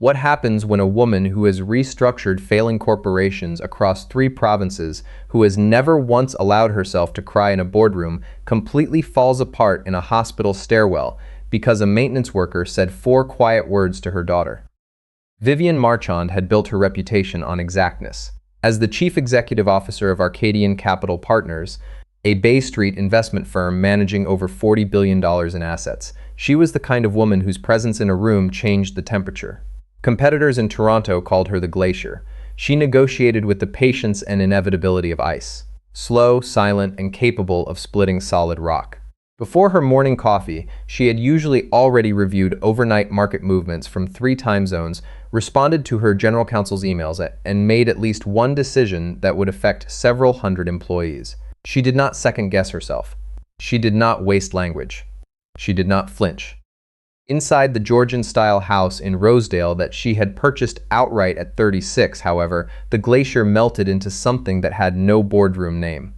What happens when a woman who has restructured failing corporations across 3 provinces, who has never once allowed herself to cry in a boardroom, completely falls apart in a hospital stairwell because a maintenance worker said 4 quiet words to her daughter? Vivienne Marchand had built her reputation on exactness. As the chief executive officer of Arcadian Capital Partners, a Bay Street investment firm managing over $40 billion in assets, she was the kind of woman whose presence in a room changed the temperature. Competitors in Toronto called her the Glacier. She negotiated with the patience and inevitability of ice, slow, silent, and capable of splitting solid rock. Before her morning coffee, she had usually already reviewed overnight market movements from 3 time zones, responded to her general counsel's emails, and made at least one decision that would affect several hundred employees. She did not second-guess herself. She did not waste language. She did not flinch. Inside the Georgian-style house in Rosedale that she had purchased outright at 36, however, the Glacier melted into something that had no boardroom name.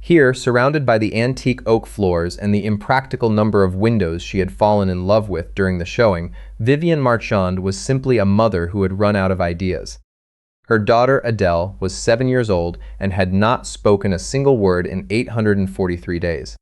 Here, surrounded by the antique oak floors and the impractical number of windows she had fallen in love with during the showing, Vivienne Marchand was simply a mother who had run out of ideas. Her daughter, Adèle, was 7 years old and had not spoken a single word in 843 days.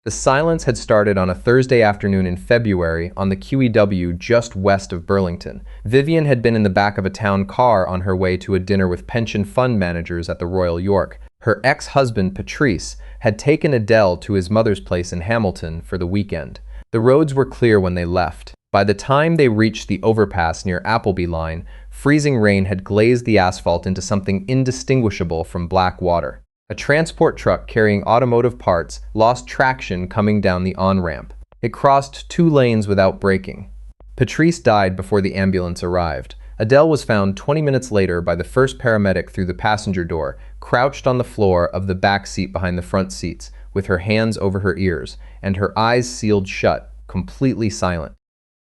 The silence had started on a Thursday afternoon in February on the QEW just west of Burlington. Vivienne had been in the back of a town car on her way to a dinner with pension fund managers at the Royal York. Her ex-husband, Patrice, had taken Adèle to his mother's place in Hamilton for the weekend. The roads were clear when they left. By the time they reached the overpass near Appleby Line, freezing rain had glazed the asphalt into something indistinguishable from black water. A transport truck carrying automotive parts lost traction coming down the on-ramp. It crossed 2 lanes without braking. Patrice died before the ambulance arrived. Adèle was found 20 minutes later by the first paramedic through the passenger door, crouched on the floor of the back seat behind the front seats, with her hands over her ears, and her eyes sealed shut, completely silent.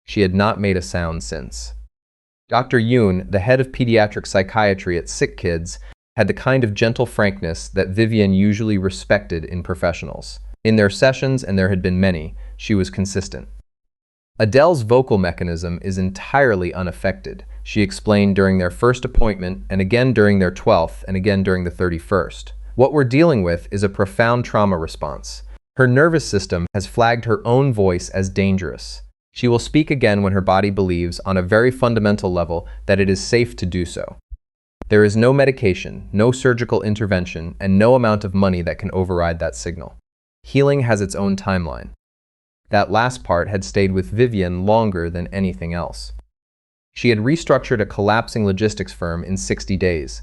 She had not made a sound since. Dr. Yoon, the head of pediatric psychiatry at Sick Kids, had the kind of gentle frankness that Vivienne usually respected in professionals. In their sessions, and there had been many, she was consistent. Adèle's vocal mechanism is entirely unaffected, she explained during their first appointment, and again during their 12th, and again during the 31st. What we're dealing with is a profound trauma response. Her nervous system has flagged her own voice as dangerous. She will speak again when her body believes, on a very fundamental level, that it is safe to do so. There is no medication, no surgical intervention, and no amount of money that can override that signal. Healing has its own timeline. That last part had stayed with Vivienne longer than anything else. She had restructured a collapsing logistics firm in 60 days.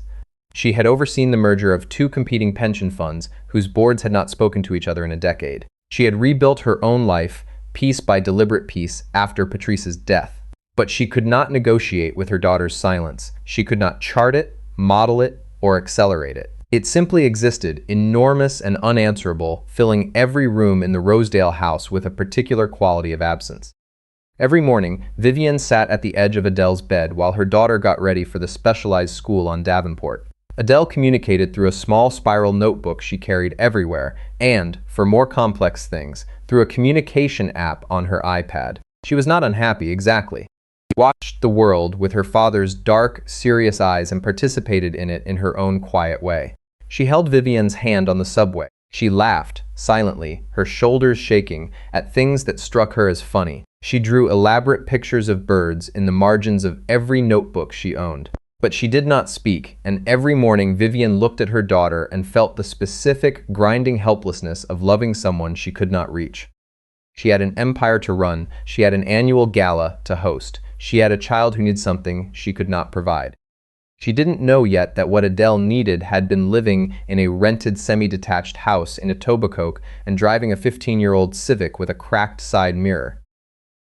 She had overseen the merger of 2 competing pension funds whose boards had not spoken to each other in a decade. She had rebuilt her own life, piece by deliberate piece, after Patrice's death. But she could not negotiate with her daughter's silence. She could not chart it, model it, or accelerate it. It simply existed, enormous and unanswerable, filling every room in the Rosedale house with a particular quality of absence. Every morning, Vivienne sat at the edge of Adèle's bed while her daughter got ready for the specialized school on Davenport. Adèle communicated through a small spiral notebook she carried everywhere, and, for more complex things, through a communication app on her iPad. She was not unhappy, exactly. She watched the world with her father's dark, serious eyes and participated in it in her own quiet way. She held Vivienne's hand on the subway. She laughed, silently, her shoulders shaking, at things that struck her as funny. She drew elaborate pictures of birds in the margins of every notebook she owned. But she did not speak, and every morning Vivienne looked at her daughter and felt the specific, grinding helplessness of loving someone she could not reach. She had an empire to run. She had an annual gala to host. She had a child who needed something she could not provide. She didn't know yet that what Adèle needed had been living in a rented semi-detached house in Etobicoke and driving a 15-year-old Civic with a cracked side mirror.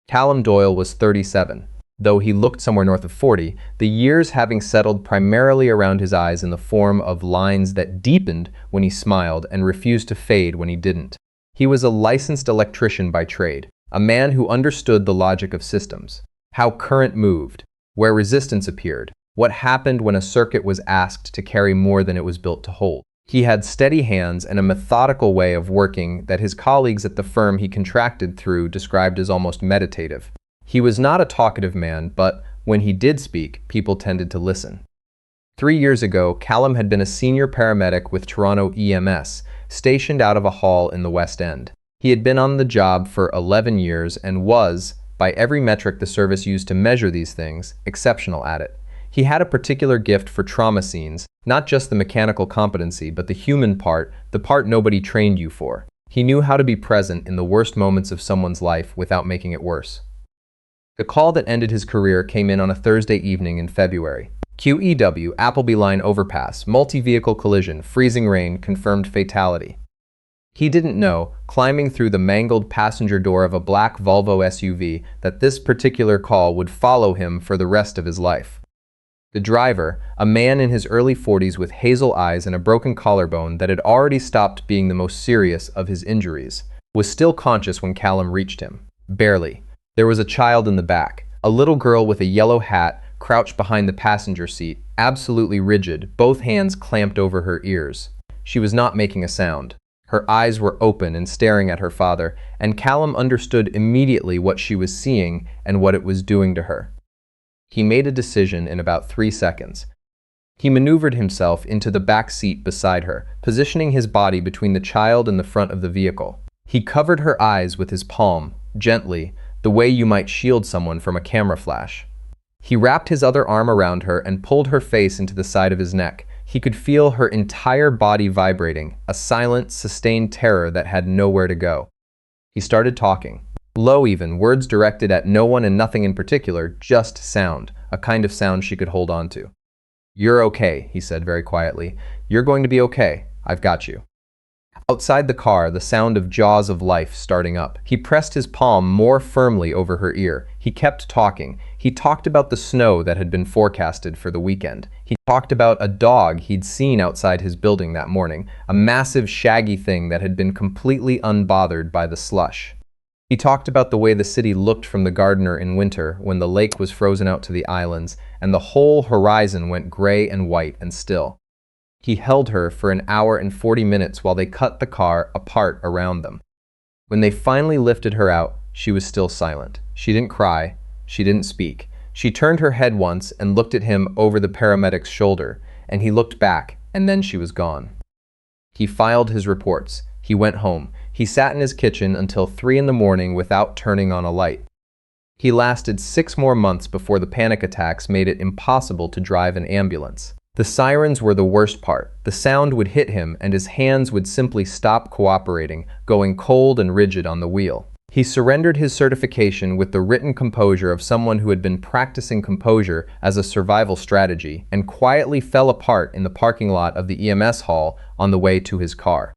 Callum Doyle was 37. Though he looked somewhere north of 40, the years having settled primarily around his eyes in the form of lines that deepened when he smiled and refused to fade when he didn't. He was a licensed electrician by trade, a man who understood the logic of systems, how current moved, where resistance appeared, what happened when a circuit was asked to carry more than it was built to hold. He had steady hands and a methodical way of working that his colleagues at the firm he contracted through described as almost meditative. He was not a talkative man, but, when he did speak, people tended to listen. 3 years ago, Callum had been a senior paramedic with Toronto EMS, stationed out of a hall in the West End. He had been on the job for 11 years and was, by every metric the service used to measure these things, exceptional at it. He had a particular gift for trauma scenes, not just the mechanical competency, but the human part, the part nobody trained you for. He knew how to be present in the worst moments of someone's life without making it worse. The call that ended his career came in on a Thursday evening in February. QEW, Appleby Line overpass, multi-vehicle collision, freezing rain, confirmed fatality. He didn't know, climbing through the mangled passenger door of a black Volvo SUV, that this particular call would follow him for the rest of his life. The driver, a man in his early 40s with hazel eyes and a broken collarbone that had already stopped being the most serious of his injuries, was still conscious when Callum reached him. Barely. There was a child in the back, a little girl with a yellow hat, crouched behind the passenger seat, absolutely rigid, both hands clamped over her ears. She was not making a sound. Her eyes were open and staring at her father, and Callum understood immediately what she was seeing and what it was doing to her. He made a decision in about 3 seconds. He maneuvered himself into the back seat beside her, positioning his body between the child and the front of the vehicle. He covered her eyes with his palm, gently, the way you might shield someone from a camera flash. He wrapped his other arm around her and pulled her face into the side of his neck. He could feel her entire body vibrating, a silent, sustained terror that had nowhere to go. He started talking. Low even, words directed at no one and nothing in particular, just sound, a kind of sound she could hold on to. "You're okay," he said very quietly. "You're going to be okay. I've got you." Outside the car, the sound of jaws of life starting up. He pressed his palm more firmly over her ear. He kept talking. He talked about the snow that had been forecasted for the weekend. He talked about a dog he'd seen outside his building that morning, a massive shaggy thing that had been completely unbothered by the slush. He talked about the way the city looked from the gardener in winter when the lake was frozen out to the islands and the whole horizon went gray and white and still. He held her for an hour and 40 minutes while they cut the car apart around them. When they finally lifted her out, she was still silent. She didn't cry. She didn't speak. She turned her head once and looked at him over the paramedic's shoulder, and he looked back, and then she was gone. He filed his reports. He went home. He sat in his kitchen until 3 in the morning without turning on a light. He lasted 6 more months before the panic attacks made it impossible to drive an ambulance. The sirens were the worst part. The sound would hit him and his hands would simply stop cooperating, going cold and rigid on the wheel. He surrendered his certification with the written composure of someone who had been practicing composure as a survival strategy and quietly fell apart in the parking lot of the EMS hall on the way to his car.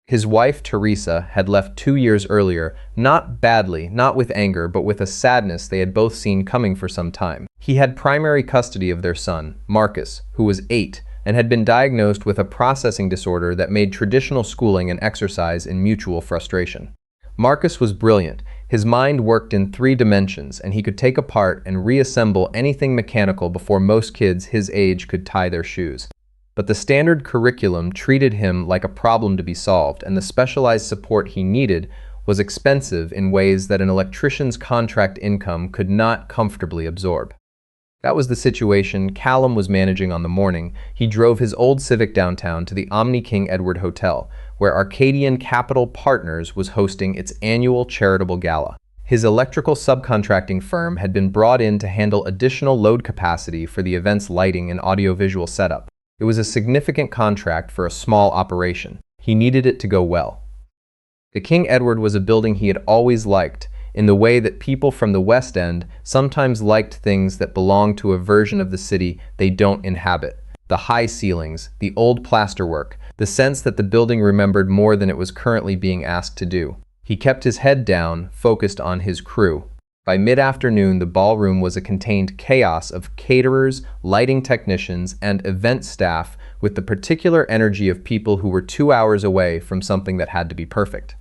His wife, Teresa, had left 2 years earlier, not badly, not with anger, but with a sadness they had both seen coming for some time. He had primary custody of their son, Marcus, who was 8, and had been diagnosed with a processing disorder that made traditional schooling and exercise in mutual frustration. Marcus was brilliant. His mind worked in 3 dimensions, and he could take apart and reassemble anything mechanical before most kids his age could tie their shoes. But the standard curriculum treated him like a problem to be solved, and the specialized support he needed was expensive in ways that an electrician's contract income could not comfortably absorb. That was the situation Callum was managing on the morning. He drove his old Civic downtown to the Omni King Edward Hotel, where Arcadian Capital Partners was hosting its annual charitable gala. His electrical subcontracting firm had been brought in to handle additional load capacity for the event's lighting and audiovisual setup. It was a significant contract for a small operation. He needed it to go well. The King Edward was a building he had always liked, in the way that people from the West End sometimes liked things that belong to a version of the city they don't inhabit. The high ceilings, the old plasterwork, the sense that the building remembered more than it was currently being asked to do. He kept his head down, focused on his crew. By mid-afternoon, the ballroom was a contained chaos of caterers, lighting technicians, and event staff with the particular energy of people who were 2 hours away from something that had to be perfect.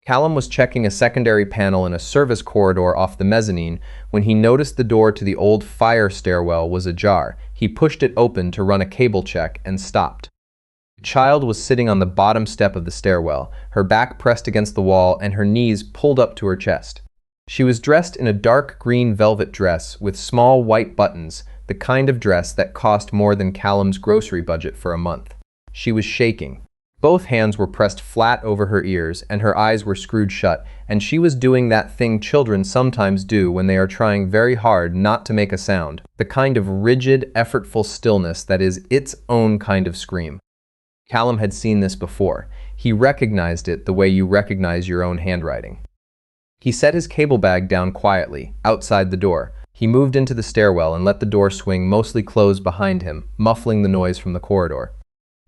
Callum was checking a secondary panel in a service corridor off the mezzanine when he noticed the door to the old fire stairwell was ajar. He pushed it open to run a cable check and stopped. The child was sitting on the bottom step of the stairwell, her back pressed against the wall and her knees pulled up to her chest. She was dressed in a dark green velvet dress with small white buttons, the kind of dress that cost more than Callum's grocery budget for a month. She was shaking. Both hands were pressed flat over her ears, and her eyes were screwed shut, and she was doing that thing children sometimes do when they are trying very hard not to make a sound, the kind of rigid, effortful stillness that is its own kind of scream. Callum had seen this before. He recognized it the way you recognize your own handwriting. He set his cable bag down quietly, outside the door. He moved into the stairwell and let the door swing mostly closed behind him, muffling the noise from the corridor.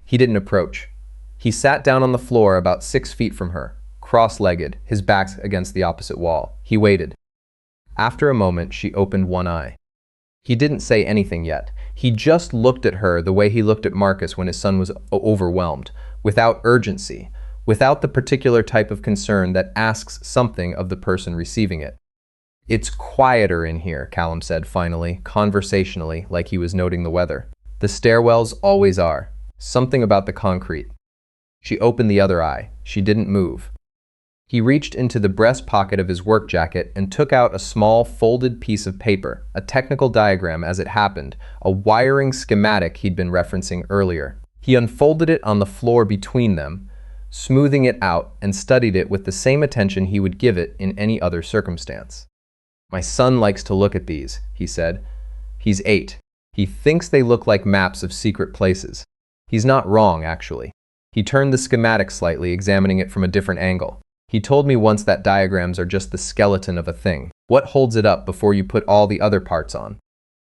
He didn't approach. He sat down on the floor about 6 feet from her, cross-legged, his back against the opposite wall. He waited. After a moment, she opened one eye. He didn't say anything yet. He just looked at her the way he looked at Marcus when his son was overwhelmed, without urgency, without the particular type of concern that asks something of the person receiving it. "It's quieter in here," Callum said finally, conversationally, like he was noting the weather. "The stairwells always are. Something about the concrete." She opened the other eye. She didn't move. He reached into the breast pocket of his work jacket and took out a small folded piece of paper, a technical diagram as it happened, a wiring schematic he'd been referencing earlier. He unfolded it on the floor between them, smoothing it out, and studied it with the same attention he would give it in any other circumstance. "My son likes to look at these," he said. "He's 8. He thinks they look like maps of secret places. He's not wrong, actually." He turned the schematic slightly, examining it from a different angle. "He told me once that diagrams are just the skeleton of a thing. What holds it up before you put all the other parts on?"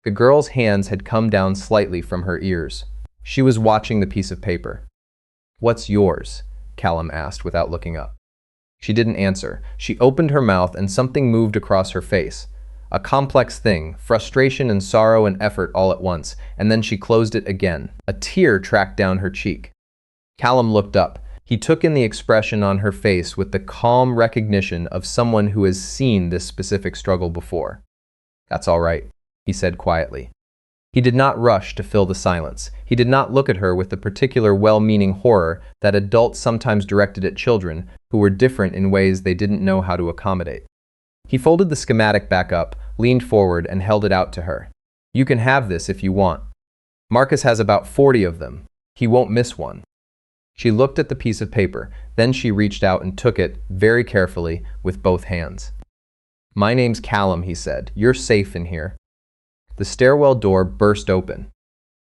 The girl's hands had come down slightly from her ears. She was watching the piece of paper. "What's yours?" Callum asked without looking up. She didn't answer. She opened her mouth and something moved across her face. A complex thing, frustration and sorrow and effort all at once, and then she closed it again. A tear tracked down her cheek. Callum looked up. He took in the expression on her face with the calm recognition of someone who has seen this specific struggle before. "That's all right," he said quietly. He did not rush to fill the silence. He did not look at her with the particular well-meaning horror that adults sometimes directed at children who were different in ways they didn't know how to accommodate. He folded the schematic back up, leaned forward, and held it out to her. "You can have this if you want. Marcus has about 40 of them. He won't miss one." She looked at the piece of paper, then she reached out and took it, very carefully, with both hands. "My name's Callum," he said. "You're safe in here." The stairwell door burst open.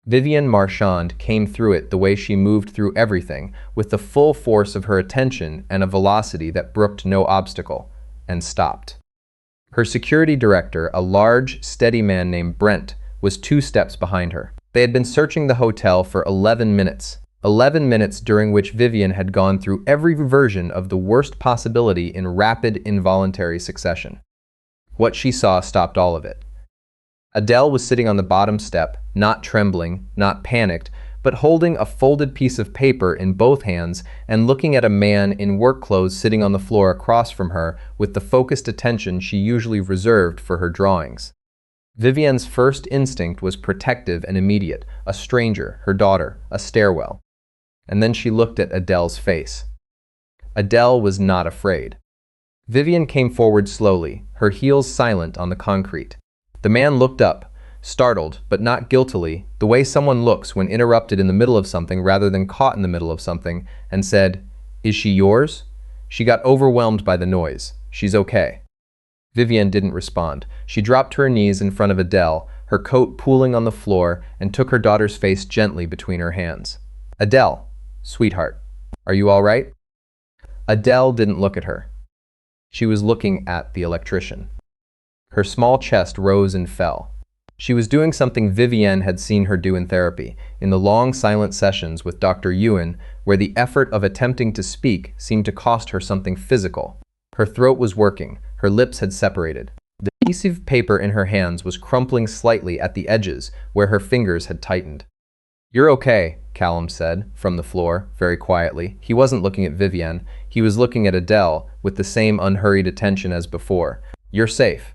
Vivienne Marchand came through it the way she moved through everything, with the full force of her attention and a velocity that brooked no obstacle, and stopped. Her security director, a large, steady man named Brent, was 2 steps behind her. They had been searching the hotel for 11 minutes. 11 minutes during which Vivienne had gone through every version of the worst possibility in rapid, involuntary succession. What she saw stopped all of it. Adèle was sitting on the bottom step, not trembling, not panicked, but holding a folded piece of paper in both hands and looking at a man in work clothes sitting on the floor across from her with the focused attention she usually reserved for her drawings. Vivienne's first instinct was protective and immediate, a stranger, her daughter, a stairwell. And then she looked at Adèle's face. Adèle was not afraid. Vivienne came forward slowly, her heels silent on the concrete. The man looked up, startled, but not guiltily, the way someone looks when interrupted in the middle of something rather than caught in the middle of something, and said, "Is she yours?" She got overwhelmed by the noise. "She's okay." Vivienne didn't respond. She dropped to her knees in front of Adèle, her coat pooling on the floor, and took her daughter's face gently between her hands. "Adèle, sweetheart, are you all right?" Adèle didn't look at her. She was looking at the electrician. Her small chest rose and fell. She was doing something Vivienne had seen her do in therapy, in the long silent sessions with Dr. Ewan, where the effort of attempting to speak seemed to cost her something physical. Her throat was working, her lips had separated. The piece of paper in her hands was crumpling slightly at the edges, where her fingers had tightened. "You're okay," Callum said, from the floor, very quietly. He wasn't looking at Vivienne. He was looking at Adèle, with the same unhurried attention as before. "You're safe."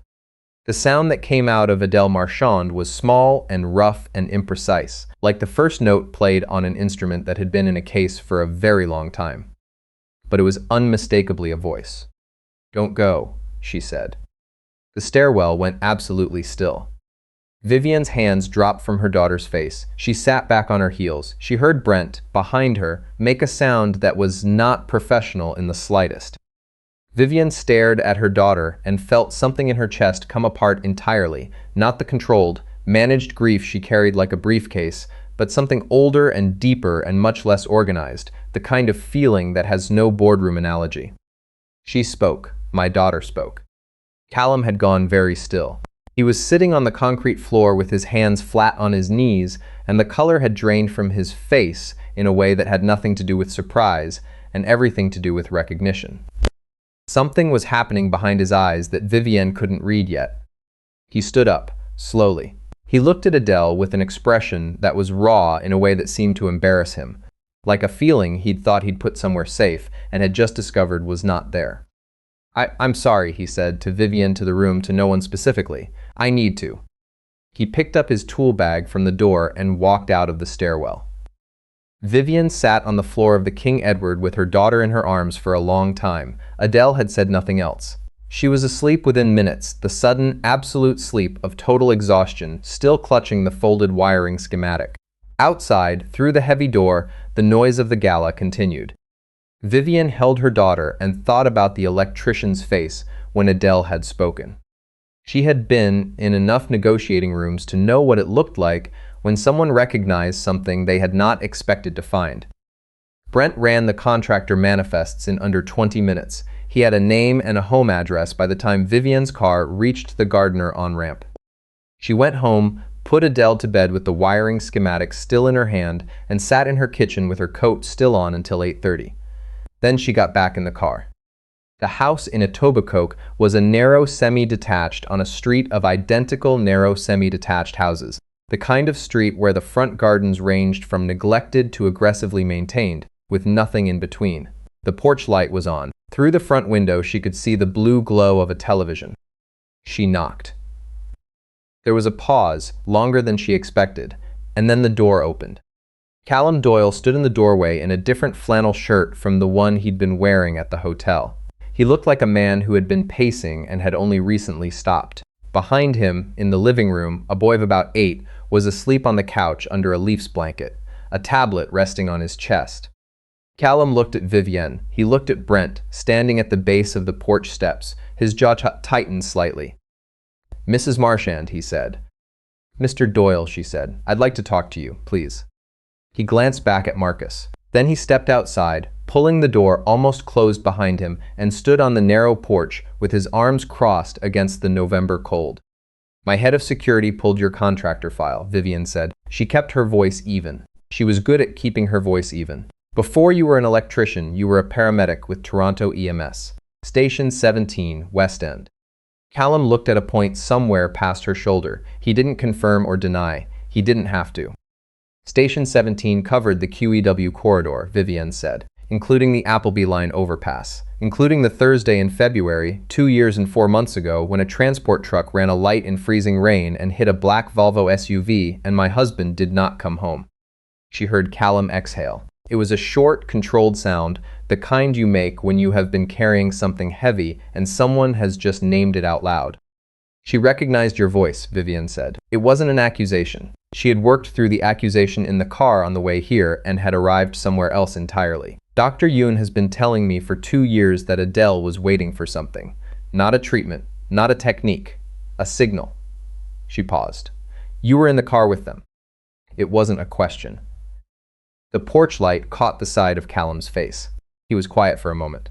The sound that came out of Vivienne Marchand was small and rough and imprecise, like the first note played on an instrument that had been in a case for a very long time. But it was unmistakably a voice. "Don't go," she said. The stairwell went absolutely still. Vivienne's hands dropped from her daughter's face. She sat back on her heels. She heard Brent, behind her, make a sound that was not professional in the slightest. Vivienne stared at her daughter and felt something in her chest come apart entirely, not the controlled, managed grief she carried like a briefcase, but something older and deeper and much less organized, the kind of feeling that has no boardroom analogy. She spoke. My daughter spoke. Callum had gone very still. He was sitting on the concrete floor with his hands flat on his knees, and the color had drained from his face in a way that had nothing to do with surprise and everything to do with recognition. Something was happening behind his eyes that Vivienne couldn't read yet. He stood up, slowly. He looked at Adèle with an expression that was raw in a way that seemed to embarrass him, like a feeling he'd thought he'd put somewhere safe and had just discovered was not there. I'm sorry, he said to Vivienne to the room to no one specifically. I need to. He picked up his tool bag from the door and walked out of the stairwell. Vivienne sat on the floor of the King Edward with her daughter in her arms for a long time. Adèle had said nothing else. She was asleep within minutes, the sudden, absolute sleep of total exhaustion, still clutching the folded wiring schematic. Outside, through the heavy door, the noise of the gala continued. Vivienne held her daughter and thought about the electrician's face when Adèle had spoken. She had been in enough negotiating rooms to know what it looked like when someone recognized something they had not expected to find. Brent ran the contractor manifests in under 20 minutes. He had a name and a home address by the time Vivienne's car reached the Gardner on-ramp. She went home, put Adèle to bed with the wiring schematic still in her hand, and sat in her kitchen with her coat still on until 8:30. Then she got back in the car. The house in Etobicoke was a narrow semi-detached on a street of identical narrow semi-detached houses, the kind of street where the front gardens ranged from neglected to aggressively maintained, with nothing in between. The porch light was on. Through the front window she could see the blue glow of a television. She knocked. There was a pause, longer than she expected, and then the door opened. Callum Doyle stood in the doorway in a different flannel shirt from the one he'd been wearing at the hotel. He looked like a man who had been pacing and had only recently stopped. Behind him, in the living room, a boy of about 8 was asleep on the couch under a Leafs blanket, a tablet resting on his chest. Callum looked at Vivienne. He looked at Brent, standing at the base of the porch steps, his jaw tightened slightly. "Mrs. Marchand," he said. "Mr. Doyle," she said. "I'd like to talk to you, please." He glanced back at Marcus. Then he stepped outside, pulling the door almost closed behind him, and stood on the narrow porch with his arms crossed against the November cold. "My head of security pulled your contractor file," Vivienne said. She kept her voice even. She was good at keeping her voice even. "Before you were an electrician, you were a paramedic with Toronto EMS. Station 17, West End." Callum looked at a point somewhere past her shoulder. He didn't confirm or deny. He didn't have to. "Station 17 covered the QEW corridor," Vivienne said, "including the Appleby Line overpass, including the Thursday in February, 2 years and 4 months ago, when a transport truck ran a light in freezing rain and hit a black Volvo SUV, and my husband did not come home." She heard Callum exhale. It was a short, controlled sound, the kind you make when you have been carrying something heavy and someone has just named it out loud. "She recognized your voice," Vivienne said. "It wasn't an accusation. She had worked through the accusation in the car on the way here and had arrived somewhere else entirely. Dr. Yoon has been telling me for 2 years that Adèle was waiting for something. Not a treatment, not a technique, a signal." She paused. "You were in the car with them." It wasn't a question. The porch light caught the side of Callum's face. He was quiet for a moment.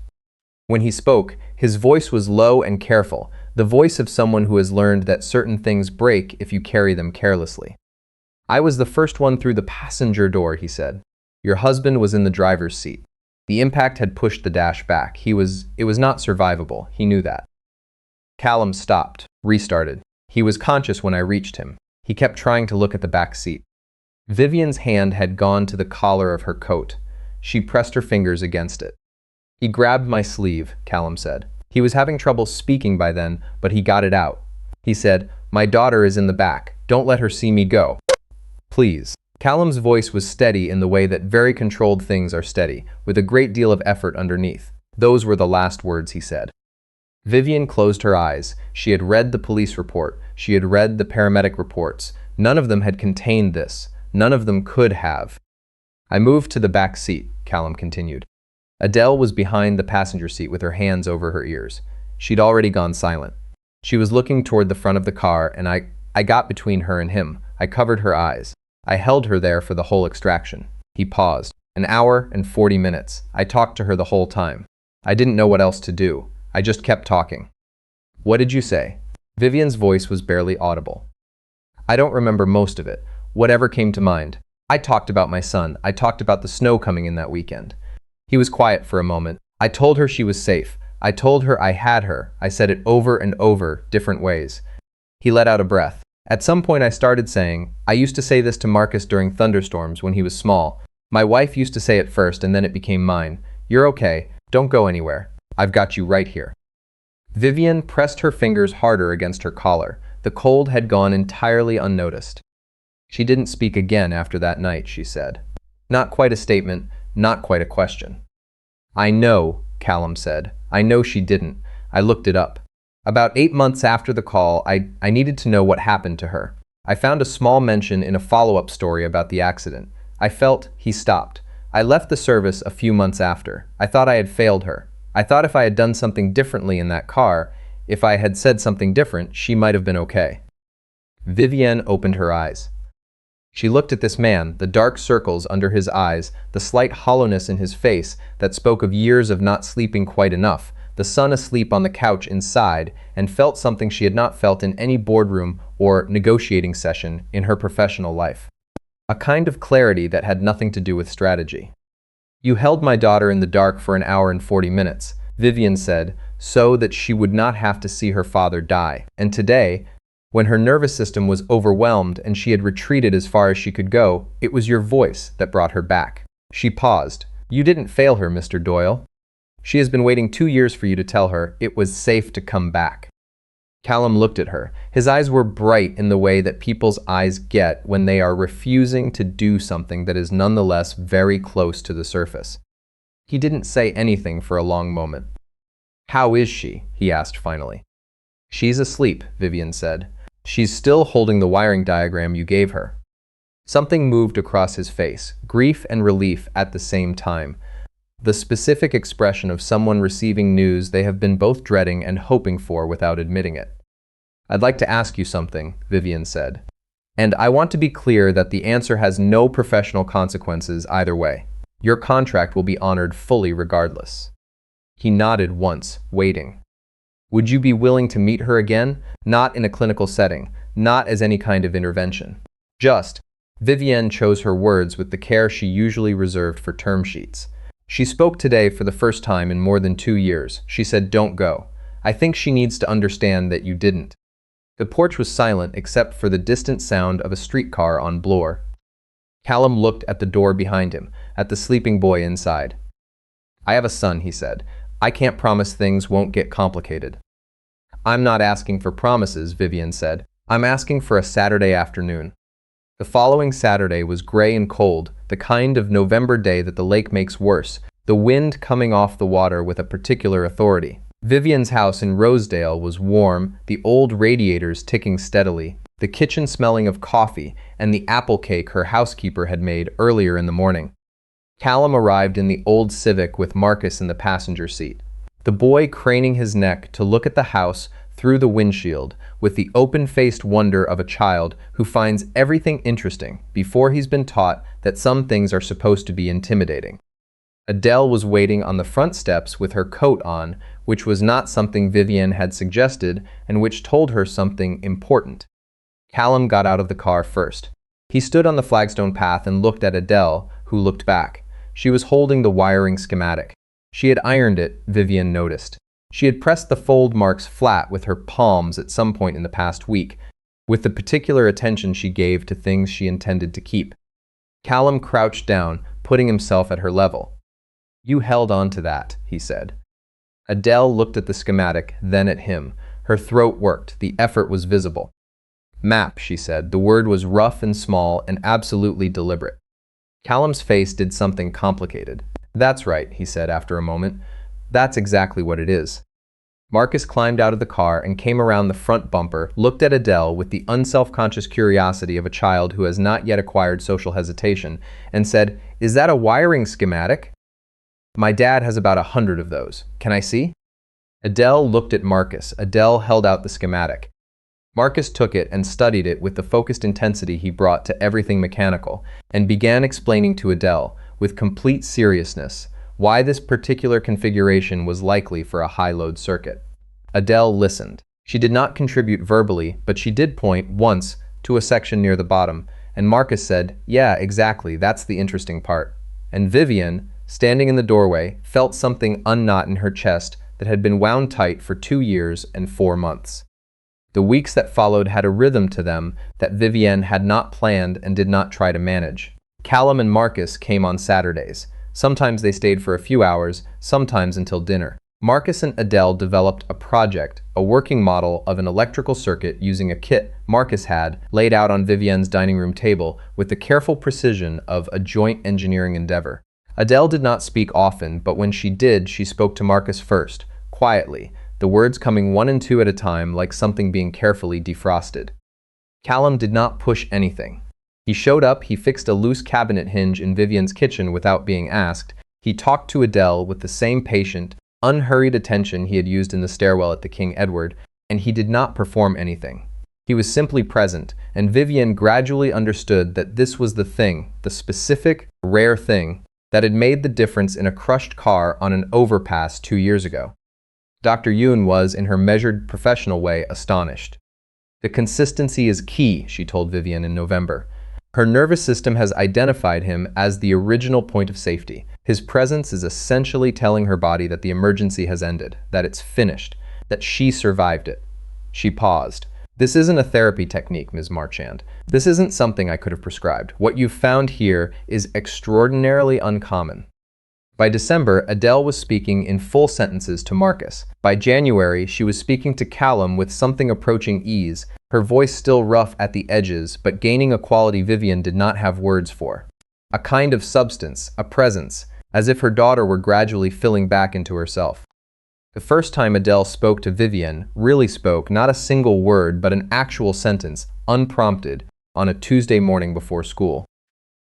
When he spoke, his voice was low and careful, the voice of someone who has learned that certain things break if you carry them carelessly. "I was the first one through the passenger door," he said. "Your husband was in the driver's seat. The impact had pushed the dash back. It was not survivable. He knew that." Callum stopped, restarted. He was conscious when I reached him. He kept trying to look at the back seat. Vivienne's hand had gone to the collar of her coat. She pressed her fingers against it. "He grabbed my sleeve," Callum said. He was having trouble speaking by then, but he got it out. He said, "My daughter is in the back. Don't let her see me go. Please." Callum's voice was steady in the way that very controlled things are steady, with a great deal of effort underneath. Those were the last words he said. Vivienne closed her eyes. She had read the police report. She had read the paramedic reports. None of them had contained this. None of them could have. I moved to the back seat, Callum continued. Adèle was behind the passenger seat with her hands over her ears. She'd already gone silent. She was looking toward the front of the car, and I got between her and him. I covered her eyes. I held her there for the whole extraction. He paused. An hour and 40 minutes. I talked to her the whole time. I didn't know what else to do. I just kept talking. What did you say? Vivienne's voice was barely audible. I don't remember most of it. Whatever came to mind. I talked about my son. I talked about the snow coming in that weekend. He was quiet for a moment. I told her she was safe. I told her I had her. I said it over and over, different ways. He let out a breath. At some point I started saying, I used to say this to Marcus during thunderstorms when he was small. My wife used to say it first and then it became mine. You're okay. Don't go anywhere. I've got you right here. Vivienne pressed her fingers harder against her collar. The cold had gone entirely unnoticed. She didn't speak again after that night, she said. Not quite a statement, not quite a question. I know, Callum said. I know she didn't. I looked it up. About 8 months after the call, I needed to know what happened to her. I found a small mention in a follow-up story about the accident. I felt he stopped. I left the service a few months after. I thought I had failed her. I thought if I had done something differently in that car, if I had said something different, she might have been okay. Vivienne opened her eyes. She looked at this man, the dark circles under his eyes, the slight hollowness in his face that spoke of years of not sleeping quite enough, the son asleep on the couch inside, and felt something she had not felt in any boardroom or negotiating session in her professional life. A kind of clarity that had nothing to do with strategy. You held my daughter in the dark for an hour and 40 minutes, Vivienne said, so that she would not have to see her father die. And today, when her nervous system was overwhelmed and she had retreated as far as she could go, it was your voice that brought her back. She paused. You didn't fail her, Mr. Doyle. She has been waiting 2 years for you to tell her it was safe to come back. Callum looked at her. His eyes were bright in the way that people's eyes get when they are refusing to do something that is nonetheless very close to the surface. He didn't say anything for a long moment. How is she? He asked finally. She's asleep, Vivienne said. She's still holding the wiring diagram you gave her. Something moved across his face, grief and relief at the same time. The specific expression of someone receiving news they have been both dreading and hoping for without admitting it. I'd like to ask you something, Vivienne said. And I want to be clear that the answer has no professional consequences either way. Your contract will be honored fully regardless. He nodded once, waiting. Would you be willing to meet her again? Not in a clinical setting, not as any kind of intervention. Just, Vivienne chose her words with the care she usually reserved for term sheets. She spoke today for the first time in more than 2 years. She said, don't go. I think she needs to understand that you didn't. The porch was silent except for the distant sound of a streetcar on Bloor. Callum looked at the door behind him, at the sleeping boy inside. I have a son, he said. I can't promise things won't get complicated. I'm not asking for promises, Vivienne said. I'm asking for a Saturday afternoon. The following Saturday was gray and cold, the kind of November day that the lake makes worse, the wind coming off the water with a particular authority. Vivienne's house in Rosedale was warm, the old radiators ticking steadily, the kitchen smelling of coffee and the apple cake her housekeeper had made earlier in the morning. Callum arrived in the old Civic with Marcus in the passenger seat. The boy craning his neck to look at the house through the windshield with the open-faced wonder of a child who finds everything interesting before he's been taught that some things are supposed to be intimidating. Adèle was waiting on the front steps with her coat on, which was not something Vivienne had suggested and which told her something important. Callum got out of the car first. He stood on the flagstone path and looked at Adèle, who looked back. She was holding the wiring schematic. She had ironed it, Vivienne noticed. She had pressed the fold marks flat with her palms at some point in the past week, with the particular attention she gave to things she intended to keep. Callum crouched down, putting himself at her level. You held on to that, he said. Adèle looked at the schematic, then at him. Her throat worked. The effort was visible. Map, she said. The word was rough and small and absolutely deliberate. Callum's face did something complicated. That's right, he said after a moment. That's exactly what it is. Marcus climbed out of the car and came around the front bumper, looked at Adèle with the unself-conscious curiosity of a child who has not yet acquired social hesitation, and said, "Is that a wiring schematic?" "My dad has about 100 of those. Can I see?" Adèle looked at Marcus. Adèle held out the schematic. Marcus took it and studied it with the focused intensity he brought to everything mechanical, and began explaining to Adèle, with complete seriousness, why this particular configuration was likely for a high-load circuit. Adèle listened. She did not contribute verbally, but she did point, once, to a section near the bottom, and Marcus said, "Yeah, exactly, that's the interesting part." And Vivienne, standing in the doorway, felt something unknot in her chest that had been wound tight for 2 years and 4 months. The weeks that followed had a rhythm to them that Vivienne had not planned and did not try to manage. Callum and Marcus came on Saturdays. Sometimes they stayed for a few hours, sometimes until dinner. Marcus and Adèle developed a project, a working model of an electrical circuit using a kit Marcus had laid out on Vivienne's dining room table with the careful precision of a joint engineering endeavor. Adèle did not speak often, but when she did, she spoke to Marcus first, quietly, the words coming 1 and 2 at a time like something being carefully defrosted. Callum did not push anything. He showed up, he fixed a loose cabinet hinge in Vivienne's kitchen without being asked, he talked to Adèle with the same patient, unhurried attention he had used in the stairwell at the King Edward, and he did not perform anything. He was simply present, and Vivienne gradually understood that this was the thing, the specific, rare thing, that had made the difference in a crushed car on an overpass 2 years ago. Dr. Yoon was, in her measured, professional way, astonished. "The consistency is key," she told Vivienne in November. Her nervous system has identified him as the original point of safety. His presence is essentially telling her body that the emergency has ended, that it's finished, that she survived it. She paused. "This isn't a therapy technique, Ms. Marchand. This isn't something I could have prescribed. What you've found here is extraordinarily uncommon." By December, Adèle was speaking in full sentences to Marcus. By January, she was speaking to Callum with something approaching ease, her voice still rough at the edges, but gaining a quality Vivienne did not have words for. A kind of substance, a presence, as if her daughter were gradually filling back into herself. The first time Adèle spoke to Vivienne, really spoke, not a single word, but an actual sentence, unprompted, on a Tuesday morning before school.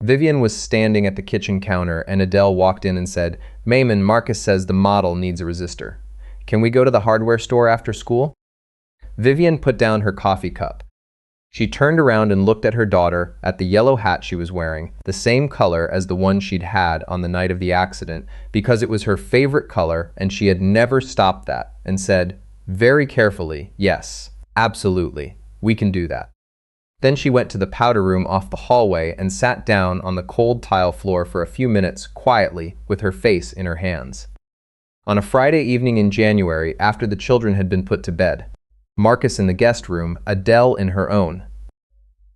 Vivienne was standing at the kitchen counter and Adèle walked in and said, "Mayman, Marcus says the model needs a resistor. Can we go to the hardware store after school?" Vivienne put down her coffee cup. She turned around and looked at her daughter, at the yellow hat she was wearing, the same color as the one she'd had on the night of the accident, because it was her favorite color and she had never stopped that, and said, very carefully, "Yes, absolutely, we can do that." Then she went to the powder room off the hallway and sat down on the cold tile floor for a few minutes, quietly, with her face in her hands. On a Friday evening in January, after the children had been put to bed, Marcus in the guest room, Adèle in her own,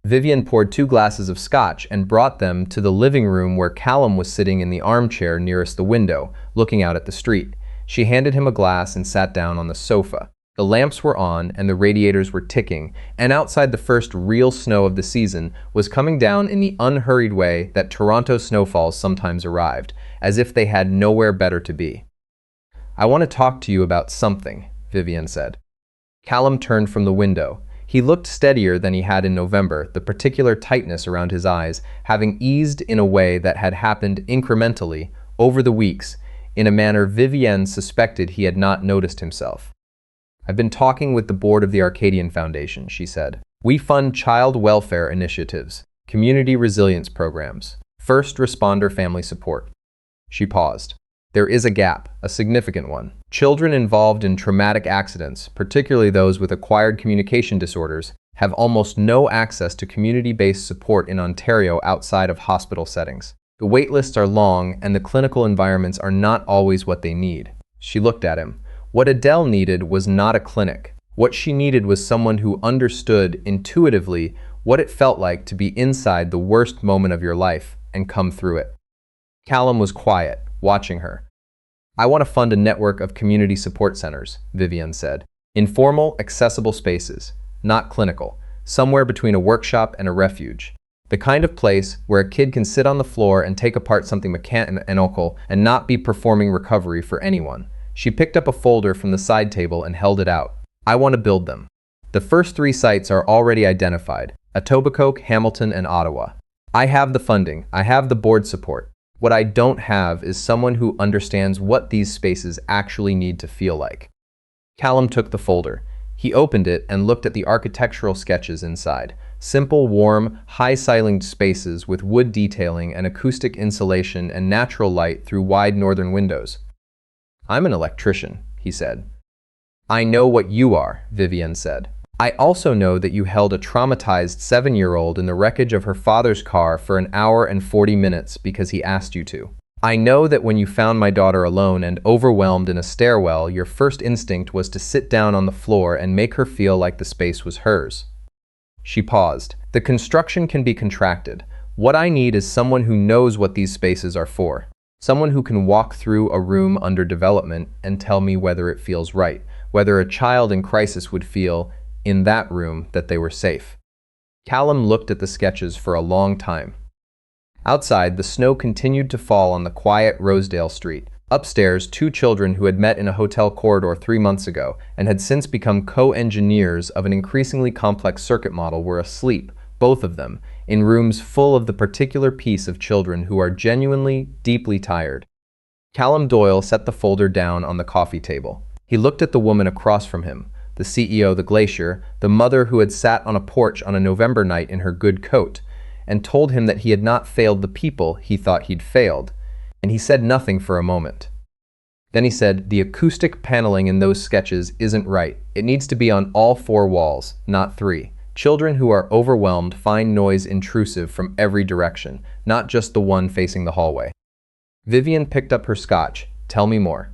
Vivienne poured 2 glasses of scotch and brought them to the living room where Callum was sitting in the armchair nearest the window, looking out at the street. She handed him a glass and sat down on the sofa. The lamps were on and the radiators were ticking, and outside the first real snow of the season was coming down in the unhurried way that Toronto snowfalls sometimes arrived, as if they had nowhere better to be. "I want to talk to you about something," Vivienne said. Callum turned from the window. He looked steadier than he had in November, the particular tightness around his eyes having eased in a way that had happened incrementally, over the weeks, in a manner Vivienne suspected he had not noticed himself. "I've been talking with the board of the Arcadian Foundation," she said. "We fund child welfare initiatives, community resilience programs, first responder family support." She paused. "There is a gap, a significant one. Children involved in traumatic accidents, particularly those with acquired communication disorders, have almost no access to community-based support in Ontario outside of hospital settings. The wait lists are long and the clinical environments are not always what they need." She looked at him. What Adèle needed was not a clinic. What she needed was someone who understood intuitively what it felt like to be inside the worst moment of your life and come through it. Callum was quiet, watching her. "I want to fund a network of community support centers," Vivienne said. "Informal, accessible spaces, not clinical, somewhere between a workshop and a refuge. The kind of place where a kid can sit on the floor and take apart something mechanical and not be performing recovery for anyone. She picked up a folder from the side table and held it out. I want to build them. The first 3 sites are already identified: Etobicoke, Hamilton, and Ottawa. I have the funding. I have the board support. What I don't have is someone who understands what these spaces actually need to feel like. Callum took the folder. He opened it and looked at the architectural sketches inside. Simple, warm, high-ceilinged spaces with wood detailing and acoustic insulation and natural light through wide northern windows. I'm an electrician, he said. I know what you are, Vivienne said. I also know that you held a traumatized 7-year-old in the wreckage of her father's car for an hour and 40 minutes because he asked you to. I know that when you found my daughter alone and overwhelmed in a stairwell, your first instinct was to sit down on the floor and make her feel like the space was hers. She paused. The construction can be contracted. What I need is someone who knows what these spaces are for. Someone who can walk through a room under development and tell me whether it feels right, whether a child in crisis would feel, in that room, that they were safe. Callum looked at the sketches for a long time. Outside, the snow continued to fall on the quiet Rosedale Street. Upstairs, 2 children who had met in a hotel corridor 3 months ago and had since become co-engineers of an increasingly complex circuit model were asleep, both of them, in rooms full of the particular piece of children who are genuinely, deeply tired. Callum Doyle set the folder down on the coffee table. He looked at the woman across from him, the CEO of the Glacier, the mother who had sat on a porch on a November night in her good coat, and told him that he had not failed the people he thought he'd failed, and he said nothing for a moment. Then he said, the acoustic paneling in those sketches isn't right. It needs to be on all 4 walls, not 3. Children who are overwhelmed find noise intrusive from every direction, not just the one facing the hallway. Vivienne picked up her scotch. Tell me more.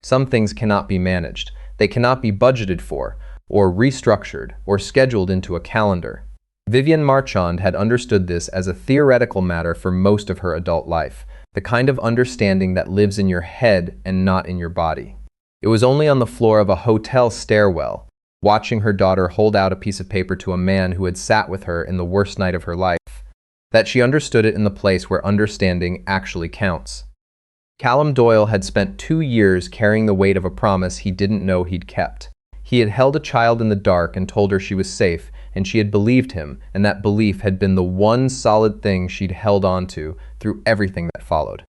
Some things cannot be managed. They cannot be budgeted for, or restructured, or scheduled into a calendar. Vivienne Marchand had understood this as a theoretical matter for most of her adult life, the kind of understanding that lives in your head and not in your body. It was only on the floor of a hotel stairwell, watching her daughter hold out a piece of paper to a man who had sat with her in the worst night of her life, that she understood it in the place where understanding actually counts. Callum Doyle had spent 2 years carrying the weight of a promise he didn't know he'd kept. He had held a child in the dark and told her she was safe, and she had believed him, and that belief had been the one solid thing she'd held on to through everything that followed.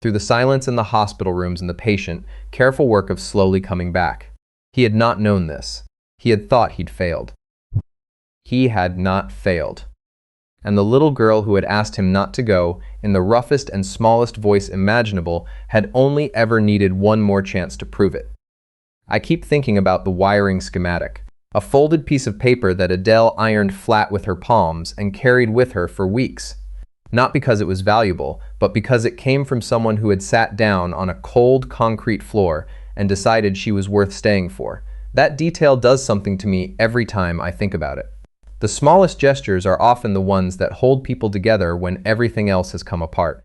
Through the silence in the hospital rooms and the patient, careful work of slowly coming back. He had not known this. He had thought he'd failed. He had not failed. And the little girl who had asked him not to go, in the roughest and smallest voice imaginable, had only ever needed one more chance to prove it. I keep thinking about the wiring schematic. A folded piece of paper that Adèle ironed flat with her palms and carried with her for weeks. Not because it was valuable, but because it came from someone who had sat down on a cold concrete floor and decided she was worth staying for. That detail does something to me every time I think about it. The smallest gestures are often the ones that hold people together when everything else has come apart.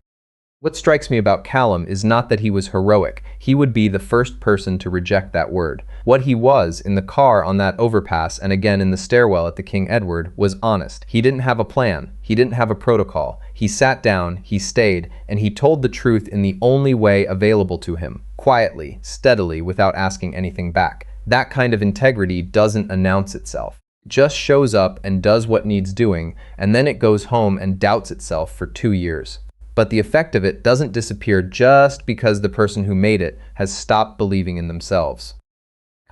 What strikes me about Callum is not that he was heroic. He would be the first person to reject that word. What he was, in the car on that overpass and again in the stairwell at the King Edward, was honest. He didn't have a plan. He didn't have a protocol. He sat down, he stayed, and he told the truth in the only way available to him, quietly, steadily, without asking anything back. That kind of integrity doesn't announce itself. It just shows up and does what needs doing, and then it goes home and doubts itself for 2 years. But the effect of it doesn't disappear just because the person who made it has stopped believing in themselves.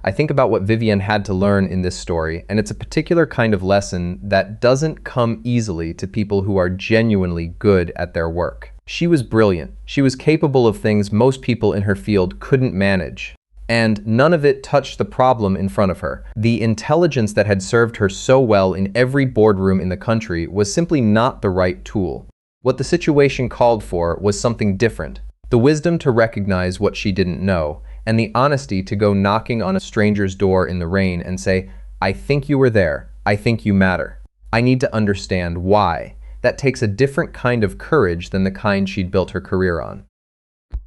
I think about what Vivienne had to learn in this story, and it's a particular kind of lesson that doesn't come easily to people who are genuinely good at their work. She was brilliant. She was capable of things most people in her field couldn't manage. And none of it touched the problem in front of her. The intelligence that had served her so well in every boardroom in the country was simply not the right tool. What the situation called for was something different. The wisdom to recognize what she didn't know, and the honesty to go knocking on a stranger's door in the rain and say, I think you were there. I think you matter. I need to understand why. That takes a different kind of courage than the kind she'd built her career on.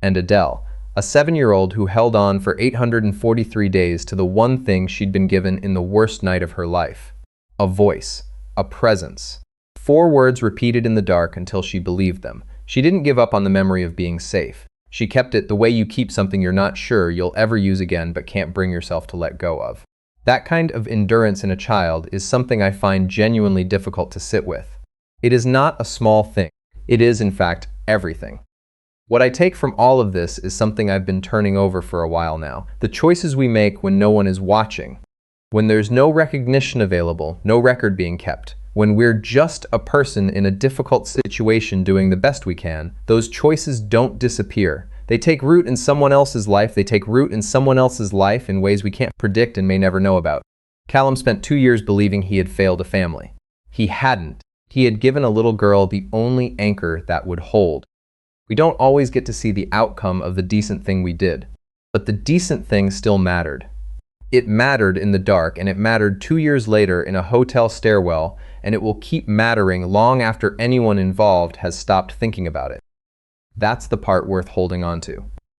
And Adèle, a 7-year-old who held on for 843 days to the one thing she'd been given in the worst night of her life. A voice. A presence. 4 words repeated in the dark until she believed them. She didn't give up on the memory of being safe. She kept it the way you keep something you're not sure you'll ever use again but can't bring yourself to let go of. That kind of endurance in a child is something I find genuinely difficult to sit with. It is not a small thing. It is, in fact, everything. What I take from all of this is something I've been turning over for a while now. The choices we make when no one is watching. When there's no recognition available, no record being kept. When we're just a person in a difficult situation doing the best we can, those choices don't disappear. They take root in someone else's life. They take root in someone else's life in ways we can't predict and may never know about. Callum spent 2 years believing he had failed a family. He hadn't. He had given a little girl the only anchor that would hold. We don't always get to see the outcome of the decent thing we did, but the decent thing still mattered. It mattered in the dark, and it mattered 2 years later in a hotel stairwell, and it will keep mattering long after anyone involved has stopped thinking about it. That's the part worth holding on to.